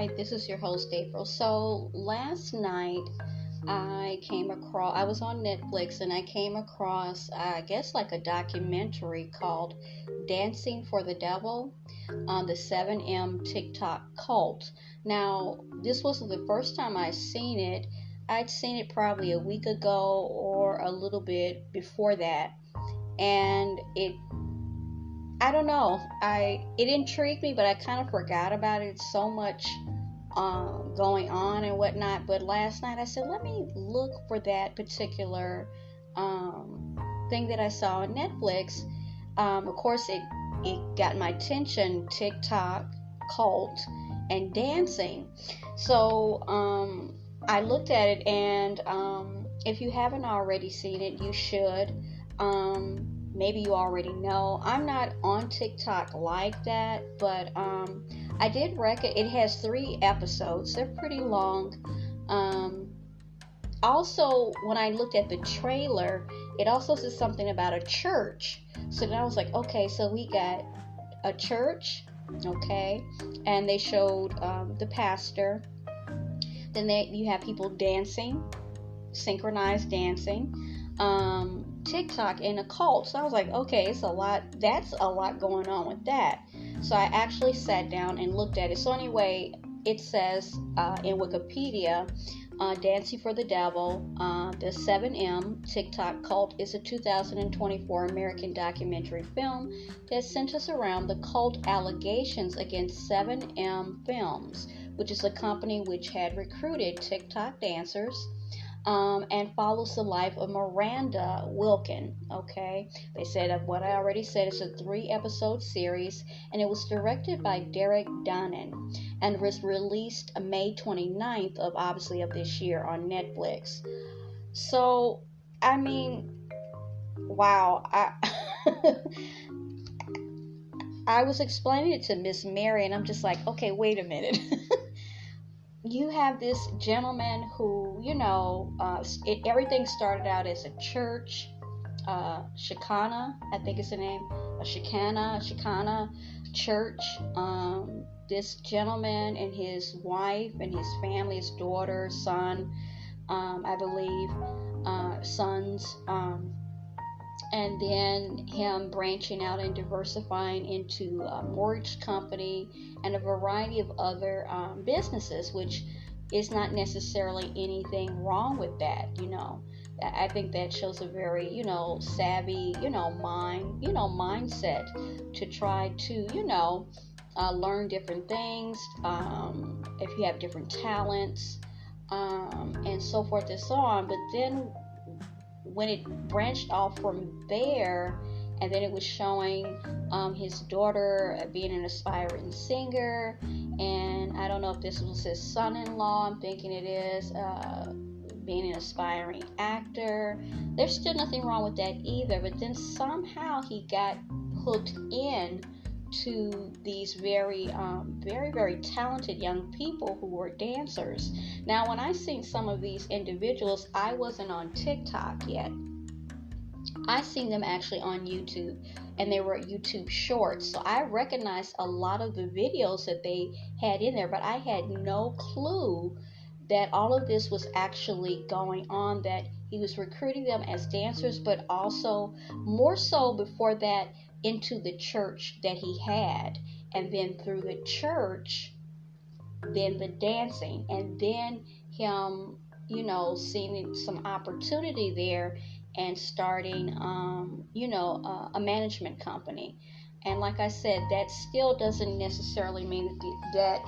Hi, this is your host April. So last night I was on Netflix and I came across, I guess, like a documentary called Dancing for the Devil on the 7M TikTok cult. Now, this wasn't the first time I'd seen it. I'd seen it probably a week ago or a little bit before that. And I don't know, it intrigued me, but I kind of forgot about it. So much going on and whatnot. But last night I said, let me look for that particular thing that I saw on Netflix. Of course, it got my attention: TikTok, cult, and dancing. So I looked at it, and if you haven't already seen it, you should. Maybe you already know. I'm not on TikTok like that, but I did reckon it has 3 episodes. They're pretty long. Also, when I looked at the trailer, it also says something about a church. So then I was like, okay, so we got a church, okay, and they showed the pastor. Then you have people dancing, synchronized dancing. TikTok and a cult. So I was like, okay, it's a lot. That's a lot going on with that. So I actually sat down and looked at it. So anyway, it says in Wikipedia, Dancing for the Devil, the 7M TikTok cult is a 2024 American documentary film that centers around the cult allegations against 7M Films, which is a company which had recruited TikTok dancers, and follows the life of Miranda Wilkin. Okay, they said of what I already said, it's a 3-episode series, and it was directed by Derek Donnen, and was released May 29th of this year on Netflix. So, I mean, wow, I was explaining it to Miss Mary, and I'm just like, okay, wait a minute. You have this gentleman who, everything started out as a church, Shekinah, I think is the name, a Shekinah church. This gentleman and his wife and his family, his daughter, son, I believe, sons, and then him branching out and diversifying into a mortgage company and a variety of other businesses, which is not necessarily anything wrong with that. I think that shows a very, savvy, mindset to try to, learn different things, if you have different talents, and so forth and so on. But then when it branched off from there, and then it was showing his daughter being an aspiring singer, and I don't know if this was his son-in-law, I'm thinking it is, being an aspiring actor. There's still nothing wrong with that either, but then somehow he got hooked in to these very, very talented young people who were dancers. Now, when I seen some of these individuals, I wasn't on TikTok yet. I seen them actually on YouTube, and they were YouTube shorts. So I recognized a lot of the videos that they had in there, but I had no clue that all of this was actually going on, that he was recruiting them as dancers, but also more so before that into the church that he had, and then through the church, then the dancing, and then him, seeing some opportunity there and starting, a management company. And like I said, that still doesn't necessarily mean that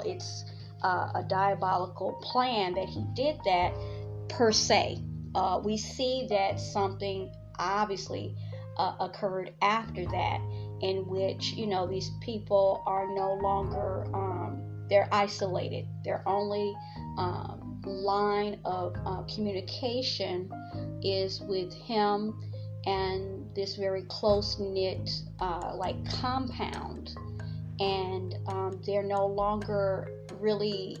it's a diabolical plan that he did that per se. We see that something obviously occurred after that, in which these people are no longer they're isolated. Their only line of communication is with him and this very close-knit compound, and they're no longer really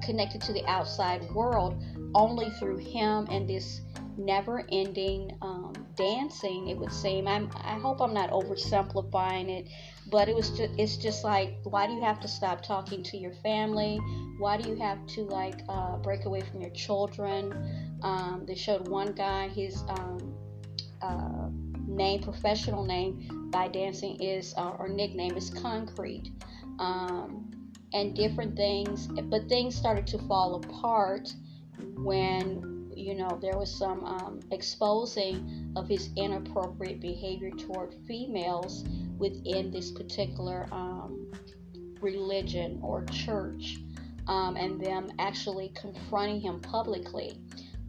connected to the outside world, only through him and this never-ending dancing, it would seem. I hope I'm not oversimplifying it, but it's just like, why do you have to stop talking to your family? Why do you have to break away from your children? They showed one guy, his professional name by dancing is, or nickname is Concrete, and different things. But things started to fall apart when there was some exposing of his inappropriate behavior toward females within this particular religion or church, and them actually confronting him publicly,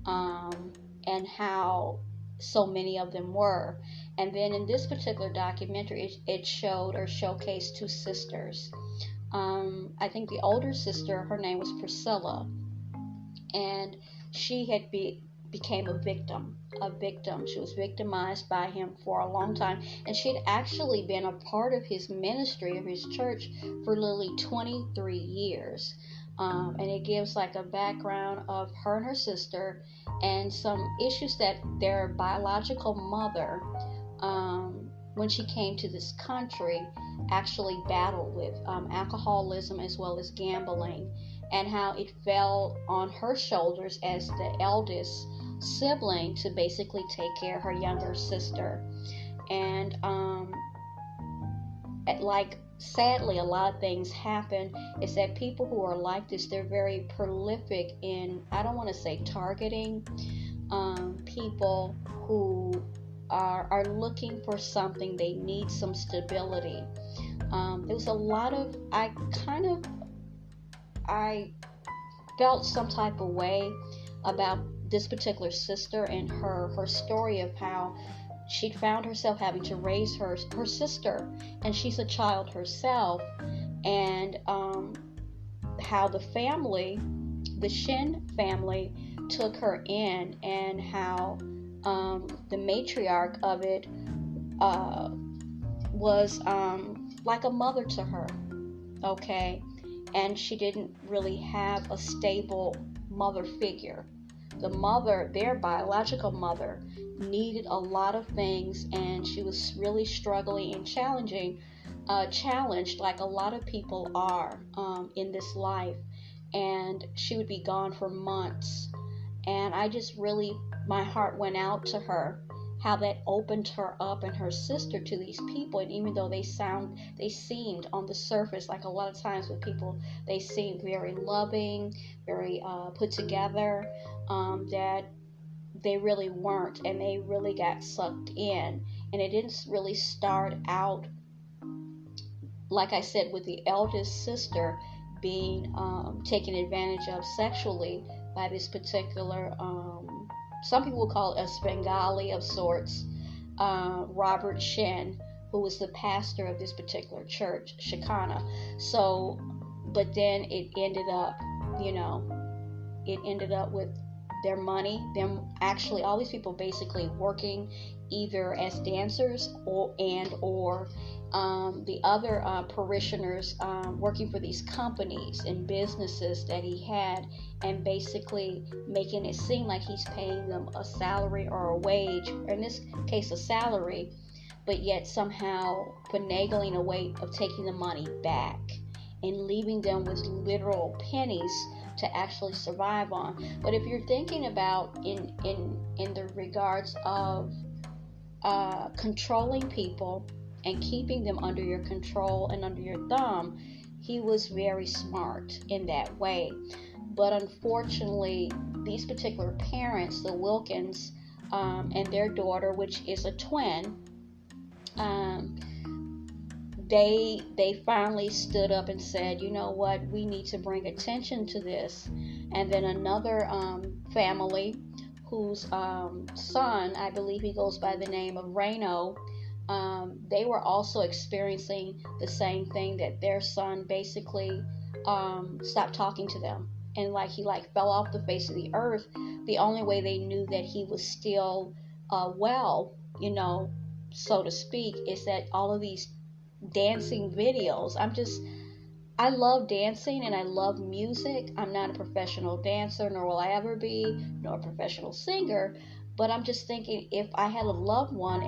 and how so many of them were. And then in this particular documentary, it showed or showcased two sisters. I think the older sister, her name was Priscilla, and she had became a victim. She was victimized by him for a long time, and she had actually been a part of his ministry, of his church, for literally 23 years. And it gives like a background of her and her sister and some issues that their biological mother, when she came to this country, actually battled with alcoholism as well as gambling, and how it fell on her shoulders as the eldest sibling to basically take care of her younger sister. And sadly, a lot of things happen is that people who are like this, they're very prolific in, I don't want to say targeting, people who are looking for something. They need some stability. There was a lot of, I felt some type of way about this particular sister and her story of how she found herself having to raise her sister, and she's a child herself, and how the family, the Shin family, took her in, and how the matriarch of it was like a mother to her, okay? And she didn't really have a stable mother figure. The mother, their biological mother, needed a lot of things, and she was really struggling and challenged like a lot of people are in this life. And she would be gone for months. And I just really, my heart went out to her, how that opened her up and her sister to these people. And even though they seemed on the surface, like a lot of times with people, they seemed very loving, very put together, that they really weren't, and they really got sucked in. And it didn't really start out, like I said, with the eldest sister being taken advantage of sexually by this particular, some people will call it a Svengali of sorts, Robert Shin, who was the pastor of this particular church, Shekinah. So, but then it ended up with their money, them actually, all these people basically working either as dancers or the other parishioners working for these companies and businesses that he had, and basically making it seem like he's paying them a salary or a wage, or in this case a salary, but yet somehow finagling a way of taking the money back and leaving them with literal pennies to actually survive on. But if you're thinking about in the regards of controlling people and keeping them under your control and under your thumb, he was very smart in that way. But unfortunately, these particular parents, the Wilkins, and their daughter, which is a twin, they finally stood up and said, you know what, we need to bring attention to this. And then another family whose son, I believe he goes by the name of Reno, they were also experiencing the same thing, that their son basically stopped talking to them, and he fell off the face of the earth. The only way they knew that he was still well, so to speak, is that all of these dancing videos. I love dancing and I love music. I'm not a professional dancer, nor will I ever be, nor a professional singer, But I'm just thinking, if I had a loved one